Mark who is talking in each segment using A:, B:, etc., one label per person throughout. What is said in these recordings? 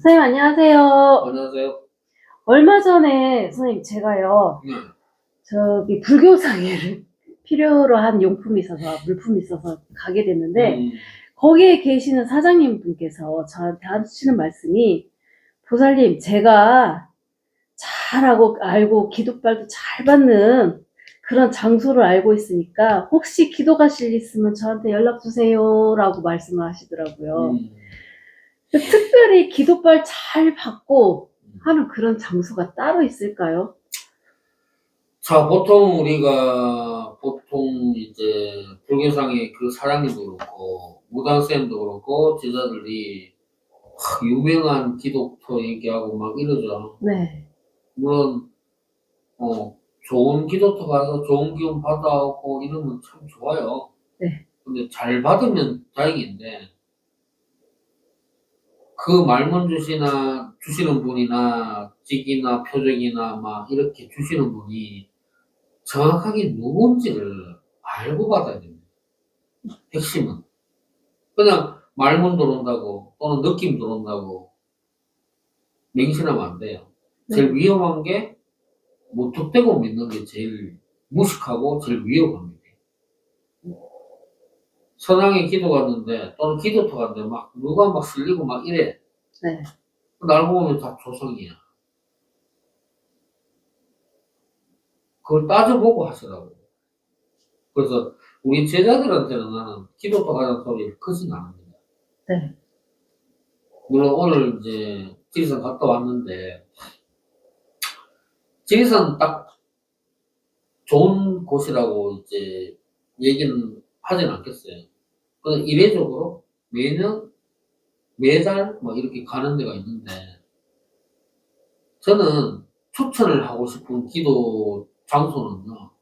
A: 선생님 안녕하세요.
B: 안녕하세요.
A: 얼마 전에 선생님 제가요 저기 불교상에를 필요로 한 용품이 있어서 물품이 있어서 가게 됐는데 거기에 계시는 사장님 분께서 저한테 하시는 말씀이 보살님 제가 잘하고 알고 기도빨도 잘 받는 그런 장소를 알고 있으니까 혹시 기도 가실 일 있으면 저한테 연락 주세요 라고 말씀을 하시더라고요. 특별히 기도빨 잘 받고 하는 그런 장소가 따로 있을까요?
B: 자, 보통 우리가 이제 불교상의 그 사장님도 그렇고 무당쌤도 그렇고 제자들이 유명한 기독교 얘기하고 막 이러죠.
A: 네.
B: 물론 좋은 기독교 가서 좋은 기운 받아오고 이러면 참 좋아요.
A: 네.
B: 근데 잘 받으면 다행인데 그 말문 주시는 분이나 직이나 표적이나 막 이렇게 주시는 분이 정확하게 누군지를 알고 받아야 됩니다. 핵심은. 그냥 말문 들어온다고 또는 느낌 들어온다고 맹신하면 안 돼요. 제일 위험한 게 무턱대고 믿는 게 제일 무식하고 제일 위험합니다. 선왕에 기도 갔는데 또는 기도터 갔는데 막 누가 막 실리고 막 이래.
A: 네.
B: 날 보면 다 조성이야. 그걸 따져보고 하시라고. 그래서 우리 제자들한테는 나는 기도터 가자는 소리 크진 않습니다.
A: 네.
B: 물론 오늘 이제 지리산 갔다 왔는데 지리산 딱 좋은 곳이라고 이제 얘기는 하진 않겠어요. 그냥 이례적으로 매년 매달 뭐 이렇게 가는 데가 있는데 저는 추천을 하고 싶은 기도 장소는요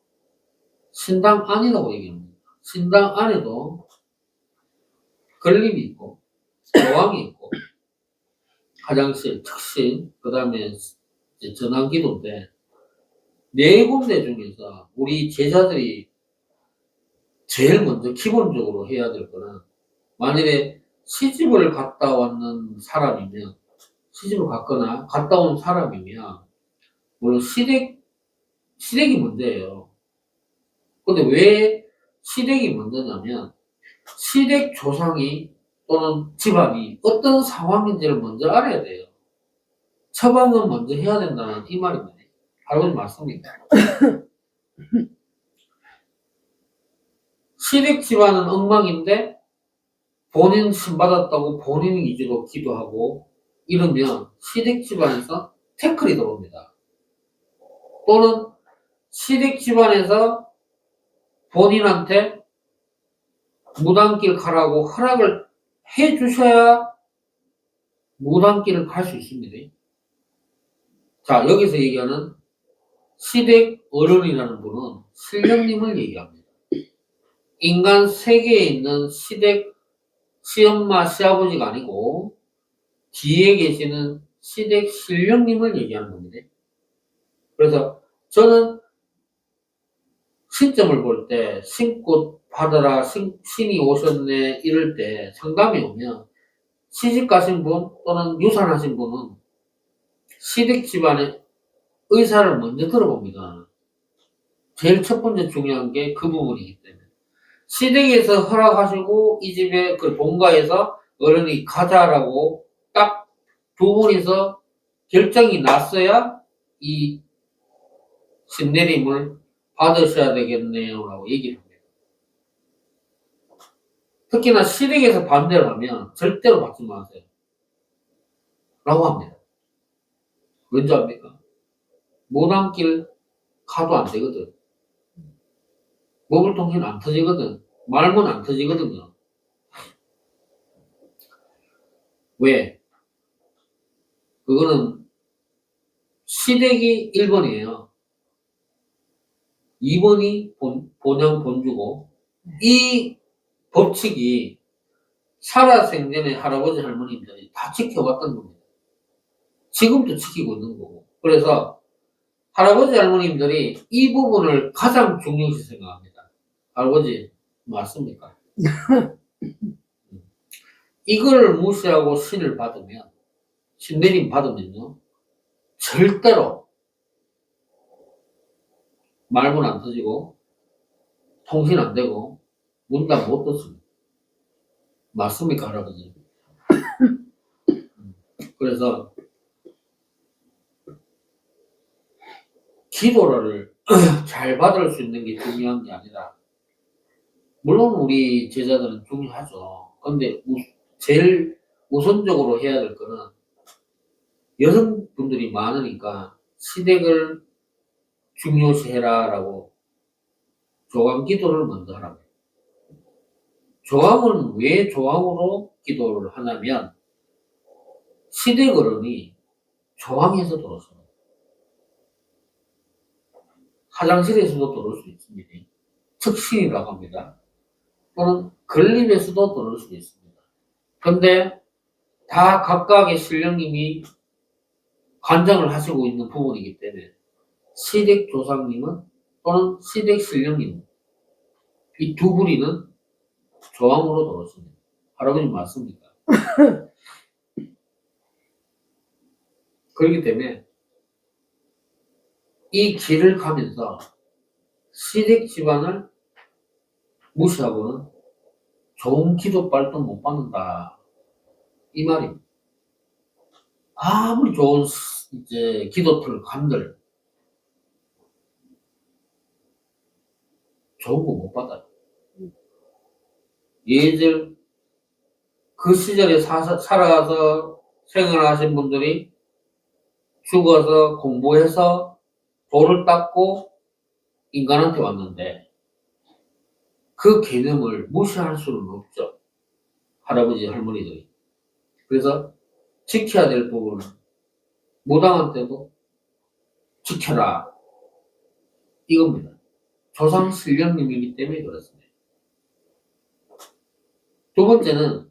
B: 신당 안이라고 얘기합니다. 신당 안에도 걸림이 있고 조항이 있고 화장실, 특실, 그 다음에 전환기도인데 네 군데 중에서 우리 제자들이 제일 먼저 기본적으로 해야 될 거는 만일에 시집을 갔다 왔는 사람이면 시집을 갔거나 갔다 온 사람이면 물론 시댁이 문제예요. 근데 왜 시댁이 문제냐면 시댁 조상이 또는 집안이 어떤 상황인지를 먼저 알아야 돼요. 처방은 먼저 해야 된다는 이 말입니다. 할아버지 맞습니까? 시댁 집안은 엉망인데 본인 신받았다고 본인 위주로 기도하고 이러면 시댁 집안에서 태클이 들어옵니다. 또는 시댁 집안에서 본인한테 무당길 가라고 허락을 해 주셔야 무당길을 갈 수 있습니다. 자, 여기서 얘기하는 시댁 어른이라는 분은 신령님을 얘기합니다. 인간 세계에 있는 시댁 시엄마, 시아버지가 아니고 뒤에 계시는 시댁 신령님을 얘기하는 겁니다. 그래서 저는 신점을 볼 때 신꽃 받아라, 신이 오셨네 이럴 때 상담이 오면 시집 가신 분 또는 유산하신 분은 시댁 집안의 의사를 먼저 들어봅니다. 제일 첫 번째 중요한 게 그 부분이기 때문에 시댁에서 허락하시고 이 집에 그 본가에서 어른이 가자라고 딱 두 분이서 결정이 났어야 이 신내림을 받으셔야 되겠네요 라고 얘기를 합니다. 특히나 시댁에서 반대를 하면 절대로 받지 마세요 라고 합니다. 왠지 압니까? 무당길 가도 안 되거든. 모불통신 안 터지거든. 말문 안 터지거든요. 왜? 그거는 시댁이 1번이에요. 2번이 본영 본주고 이 법칙이 살아생전에 할아버지 할머니들이 다 지켜왔던 겁니다. 지금도 지키고 있는 거고. 그래서 할아버지 할머님들이 이 부분을 가장 중요시 생각합니다. 할아버지 맞습니까? 이걸 무시하고 신을 받으면 신내림 받으면요. 절대로 말문 안 터지고 통신 안 되고 문도 못 떴습니다. 맞습니까, 할아버지? 그래서 기도를 잘 받을 수 있는 게 중요한 게 아니라, 물론 우리 제자들은 중요하죠. 근데 제일 우선적으로 해야 될 거는 여성분들이 많으니까 시댁을 중요시해라라고 조강 기도를 먼저 하라고. 조강은 왜 조강으로 기도를 하냐면 시댁 어른이 조강에서 들어서 화장실에서도 들을 수 있습니다. 측신이라고 합니다. 또는 건립에서도 들을 수 있습니다. 근데 다 각각의 신령님이 관장을 하시고 있는 부분이기 때문에 시댁 조상님은 또는 시댁 신령님 이 두 분이는 조항으로 들었습니다. 할아버지 맞습니까? 그렇기 때문에 이 길을 가면서 시댁 집안을 무시하고는 좋은 기도빨도 못 받는다. 이 말입니다. 아무리 좋은 이제 기도틀 간들 좋은 거 못 받아요. 예절 그 시절에 살아가서 생활하신 분들이 죽어서 공부해서 돌을 닦고 인간한테 왔는데 그 개념을 무시할 수는 없죠. 할아버지 할머니들이. 그래서 지켜야 될 부분은 무당한테도 지켜라 이겁니다. 조상 신령님이기 때문에 그렇습니다. 두 번째는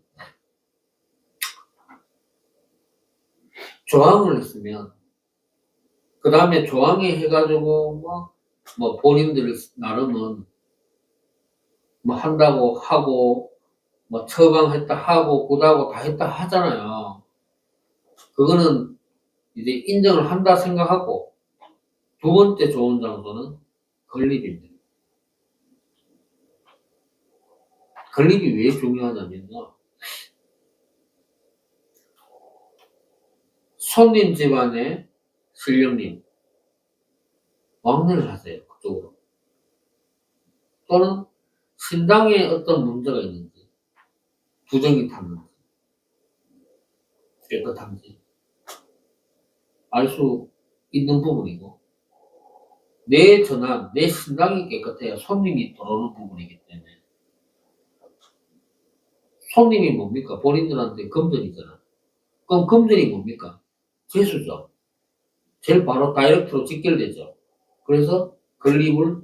B: 조항을 했으면 그 다음에 조항에 해가지고 뭐 본인들 나름은 뭐 한다고 하고 뭐 처방했다 하고 굿하고 다 했다 하잖아요. 그거는 이제 인정을 한다 생각하고 두 번째 좋은 장소는 건립입니다. 건립이 왜 중요하냐면요. 손님 집안에 신령님 왕래를 하세요. 그쪽으로. 또는 신당에 어떤 문제가 있는지 부정이 탔는지 깨끗한지 알 수 있는 부분이고 내 전환, 내 신당이 깨끗해야 손님이 들어오는 부분이기 때문에 손님이 뭡니까? 본인들한테 금전이잖아. 그럼 금전이 뭡니까? 재수죠. 제일 바로 다이렉트로 직결되죠. 그래서 건립을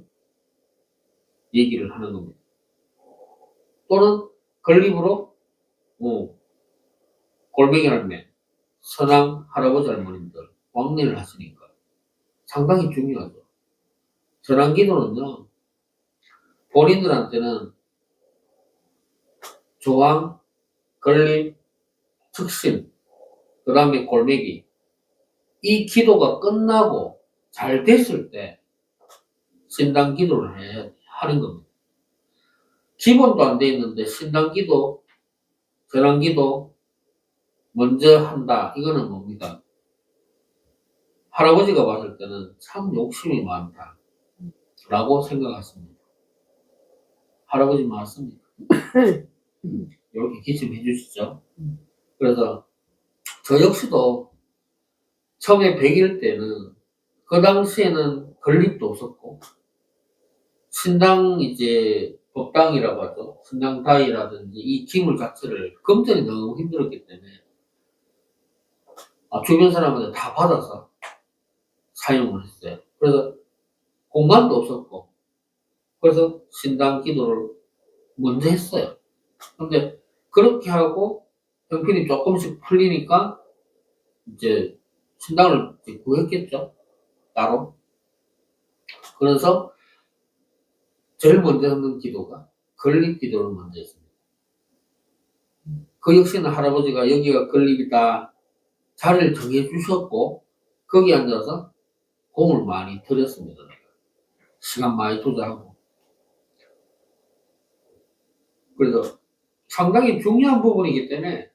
B: 얘기를 하는 겁니다. 또는 건립으로 골뱅이 할매, 선왕 할아버지 할머님들 왕래를 하시니까 상당히 중요하죠. 전환기도는요. 본인들한테는 조항, 건립, 특신, 그 다음에 골매기 이 기도가 끝나고 잘 됐을 때 신당 기도를 하는 겁니다. 기본도 안 돼 있는데 신당 기도, 전환 기도 먼저 한다. 이거는 뭡니까? 할아버지가 봤을 때는 참 욕심이 많다. 라고 생각했습니다. 할아버지 맞습니까? 이렇게 기침해 주시죠. 그래서 저 역시도 처음에 100일 때는 그 당시에는 건립도 없었고 신당 이제 법당이라고 하죠. 신당다이라든지 이 기물 자체를 금전이 너무 힘들었기 때문에 주변 사람한테 다 받아서 사용을 했어요. 그래서 공간도 없었고 그래서 신당 기도를 먼저 했어요. 근데 그렇게 하고 형편이 조금씩 풀리니까 이제 신당을 이제 구했겠죠. 따로. 그래서 제일 먼저 하는 기도가 건립 기도를 먼저 했습니다. 그 역시는 할아버지가 여기가 건립이다. 자리를 정해주셨고, 거기 앉아서 공을 많이 들였습니다. 시간 많이 투자하고. 그래서 상당히 중요한 부분이기 때문에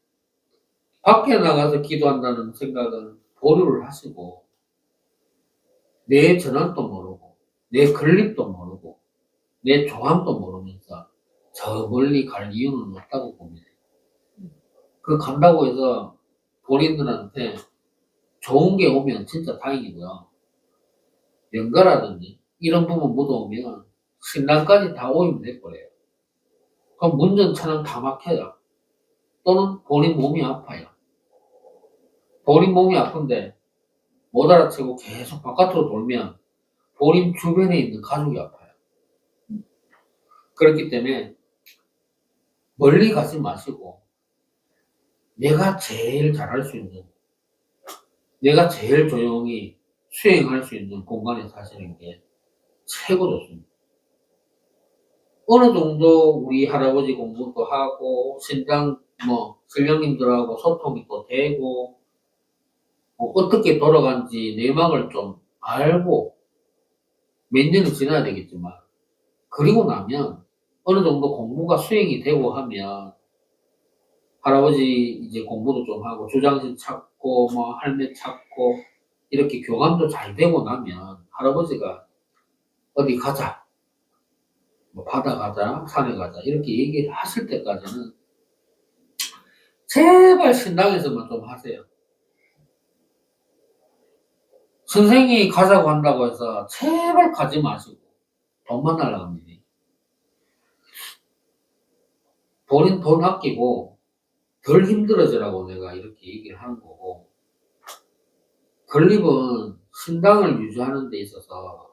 B: 밖에 나가서 기도한다는 생각은 보류를 하시고, 내 전환도 모르고, 내 건립도 모르고, 내 조함도 모르면서 저 멀리 갈 이유는 없다고 봅니다. 그 간다고 해서 본인들한테 좋은 게 오면 진짜 다행이고요. 연가라든지 이런 부분 묻어오면 신랑까지 다 오염 될 거예요. 그럼 운전차는 다 막혀요. 또는 본인 몸이 아파요. 본인 몸이 아픈데 못 알아채고 계속 바깥으로 돌면 본인 주변에 있는 가족이 아파요. 그렇기 때문에 멀리 가지 마시고 내가 제일 잘할 수 있는, 내가 제일 조용히 수행할 수 있는 공간에 사시는 게 최고 좋습니다. 어느 정도 우리 할아버지 공부도 하고 신장 신령님들하고 소통이 또 되고 어떻게 돌아간지 내막을 좀 알고 몇 년이 지나야 되겠지만, 그리고 나면 어느 정도 공부가 수행이 되고 하면 할아버지 이제 공부도 좀 하고 주장신 찾고 할매 찾고 이렇게 교감도 잘 되고 나면 할아버지가 어디 가자, 바다 가자, 산에 가자 이렇게 얘기를 하실 때까지는 제발 신당에서만 좀 하세요. 선생이 가자고 한다고 해서 제발 가지 마시고 돈만 날라갑니다. 본인 돈 아끼고 덜 힘들어지라고 내가 이렇게 얘기를 하는 거고, 건립은 신당을 유지하는 데 있어서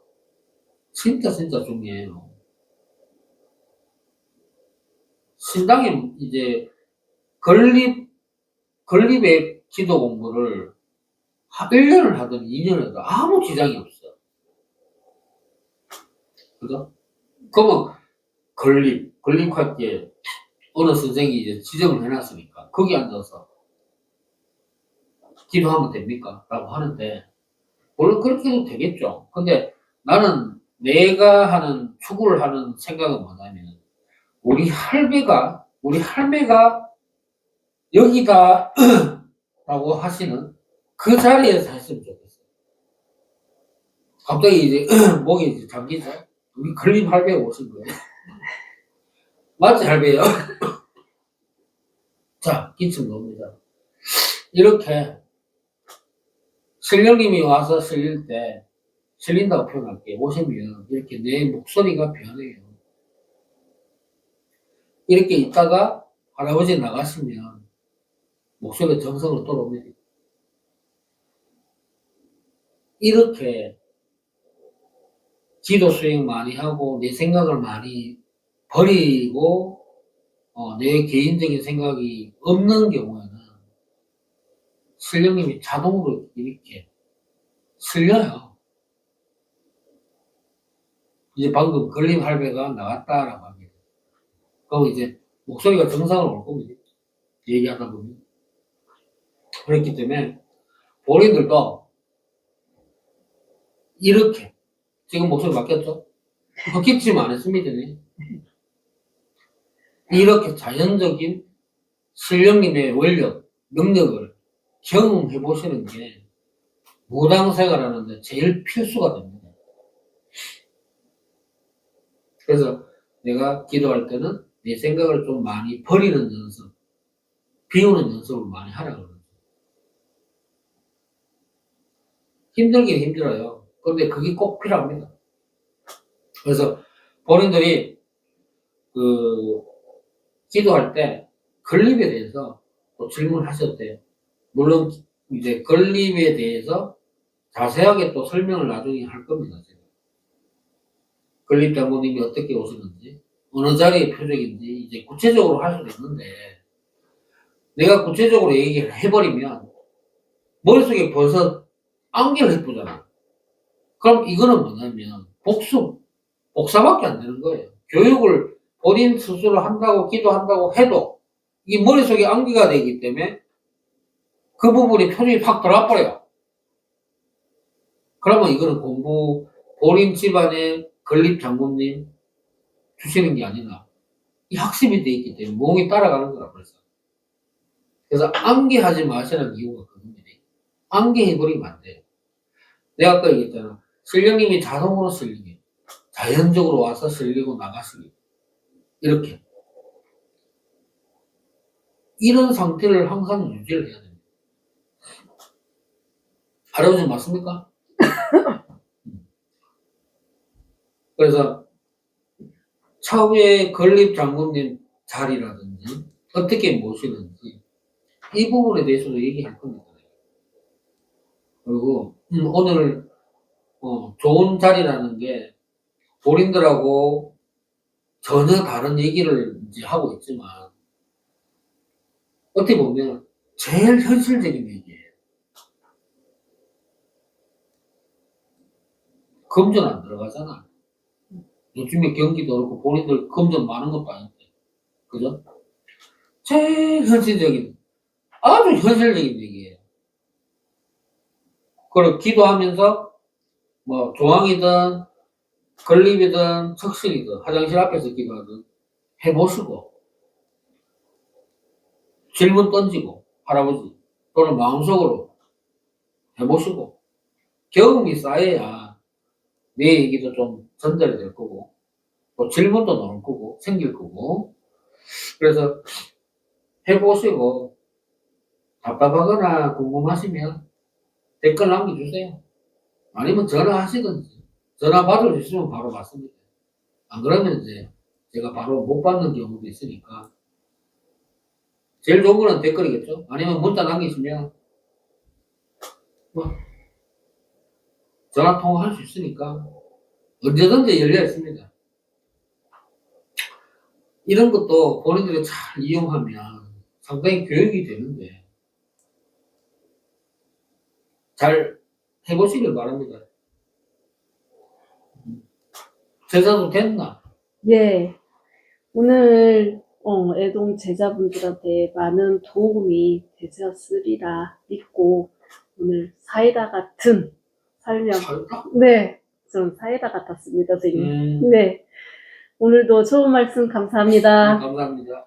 B: 진짜 중요해요. 신당에 이제 건립의 기도 공부를 1년을 하든 2년을 하든 아무 지장이 없어. 그죠? 그러면 건립할 때 어느 선생이 이제 지정을 해놨으니까 거기 앉아서 기도하면 됩니까? 라고 하는데, 물론 그렇게 해도 되겠죠. 근데 나는 내가 하는, 추구를 하는 생각은 뭐냐면, 우리 할매가 여기다 라고 하시는 그 자리에서 했으면 좋겠어요. 갑자기 이제 목이 이제 잠기죠? 우리 건립 할배가 오신 거예요. 맞지, 할배요? 자, 기침 놉니다. 이렇게 신령님이 와서 실릴 때, 실린다고 표현할게요. 오시면 이렇게 내 목소리가 변해요. 이렇게 있다가 할아버지 나가시면 목소리가 정성으로 돌아옵니다. 이렇게 기도 수행 많이 하고 내 생각을 많이 버리고 내 개인적인 생각이 없는 경우에는 신령님이 자동으로 이렇게 실려요. 이제 방금 걸림 할배가 나갔다라고 합니다. 그럼 이제 목소리가 정상으로 올 겁니다. 얘기하다 보면. 그렇기 때문에 본인들도 이렇게, 지금 목소리 바뀌었죠? 바뀌지만 안 했습니다. 이렇게 자연적인 신령님의 원력, 능력을 경험해 보시는 게 무당생활 하는데 제일 필수가 됩니다. 그래서 내가 기도할 때는 내 생각을 좀 많이 버리는 연습, 비우는 연습을 많이 하라고 그러죠. 힘들긴 힘들어요. 그런데 그게 꼭 필요합니다. 그래서 본인들이 기도할 때 건립에 대해서 또 질문하셔도 돼요. 물론 이제 건립에 대해서 자세하게 또 설명을 나중에 할 겁니다. 제가. 건립 장모님이 어떻게 오시는지, 어느 자리의 표적인지 이제 구체적으로 할 수도 있는데, 내가 구체적으로 얘기를 해버리면 머릿속에 벌써 안개를 해보잖아. 그럼 이거는 뭐냐면 복사밖에 안 되는 거예요. 교육을 본인 스스로 한다고 기도한다고 해도 이 머릿속에 암기가 되기 때문에 그 부분이 표정이 확 돌아버려요. 그러면 이거는 본인 집안의 건립 장군님 주시는 게 아니라 이 학습이 돼 있기 때문에 몸이 따라가는 거라 그래서. 그래서 암기하지 마시라는 이유가 그겁니다. 암기해버리면 안 돼요. 내가 아까 얘기했잖아. 실령님이 자동으로 실리게. 자연적으로 와서 실리고 나가시게. 이렇게. 이런 상태를 항상 유지를 해야 됩니다. 할아버지 맞습니까? 그래서 차후에 건립 장군님 자리라든지 어떻게 모시는지 이 부분에 대해서도 얘기할 겁니다. 그리고 오늘 좋은 자리라는 게 본인들하고 전혀 다른 얘기를 이제 하고 있지만 어떻게 보면 제일 현실적인 얘기예요. 금전 안 들어가잖아. 요즘에 경기도 그렇고 본인들 금전 많은 것도 아닌데. 그죠? 제일 현실적인, 아주 현실적인 얘기예요. 그리고 기도하면서 뭐 조항이든 건립이든 척신이든 화장실 앞에서 기도하든 해보시고 질문 던지고 할아버지 또는 마음속으로 해보시고 경험이 쌓여야 내 얘기도 좀 전달이 될 거고 또 질문도 나올 거고 생길 거고 그래서 해보시고 답답하거나 궁금하시면 댓글 남겨주세요. 아니면 전화하시든지 전화 받을 수 있으면 바로 받습니다. 안 그러면 이제 제가 바로 못 받는 경우도 있으니까 제일 좋은 거는 댓글이겠죠. 아니면 문자 남기시면 뭐 전화 통화할 수 있으니까 언제든지 열려 있습니다. 이런 것도 본인들이 잘 이용하면 상당히 교육이 되는데 잘 해보시길 바랍니다. 제자도 됐나?
A: 예. 오늘 애동 제자분들한테 많은 도움이 되셨으리라 믿고 오늘 사이다 같은 설명.
B: 잘다?
A: 네, 전 사이다 같았습니다, 선생님. 네. 오늘도 좋은 말씀 감사합니다.
B: 감사합니다.